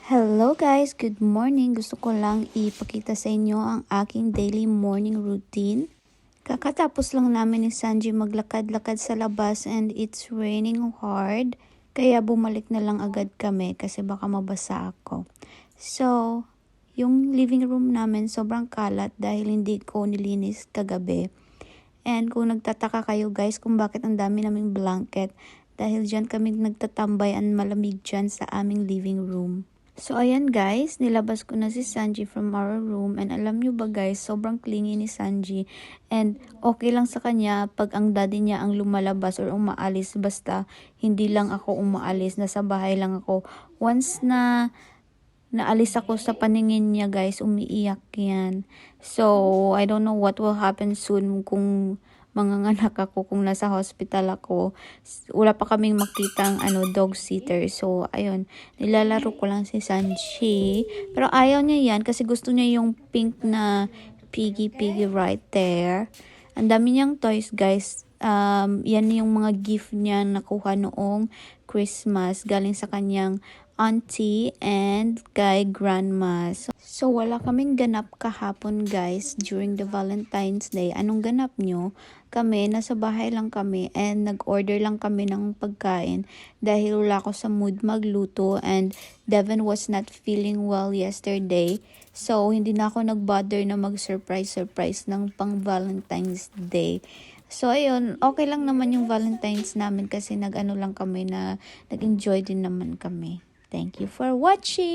Hello guys, good morning. Gusto ko lang ipakita sa inyo ang aking daily morning routine. Kakatapos lang namin ni Sanji maglakad-lakad sa labas and it's raining hard. Kaya bumalik na lang agad kami kasi baka mabasa ako. So, yung living room namin sobrang kalat dahil hindi ko nilinis kagabi. And kung nagtataka kayo guys kung bakit ang dami naming blanket, dahil dyan kami nagtatambay ang malamig dyan sa aming living room. So, ayan guys, nilabas ko na si Sanji from our room. And alam nyo ba guys, sobrang clingy ni Sanji. And okay lang sa kanya pag ang daddy niya ang lumalabas or umaalis. Basta hindi lang ako umaalis, nasa bahay lang ako. Once na naalis ako sa paningin niya guys, umiiyak yan. So, I don't know what will happen soon kung manganganak ako, kung nasa hospital ako. Wala pa kaming makitang dog sitter. So, ayun, nilalaro ko lang si Sanji. Pero ayaw niya yan kasi gusto niya yung pink na piggy right there. Ang dami niyang toys guys. Yan yung mga gift niya nakuha noong Christmas galing sa kanyang auntie and kay grandma. So wala kaming ganap kahapon guys during the Valentine's Day. Anong ganap nyo? Kami, nasa bahay lang kami and nag-order lang kami ng pagkain dahil wala ako sa mood magluto and Devin was not feeling well yesterday. So hindi na ako nag-bother na mag-surprise ng pang Valentine's Day. So, ayun, okay lang naman yung Valentine's namin kasi nag-enjoy din naman kami. Thank you for watching!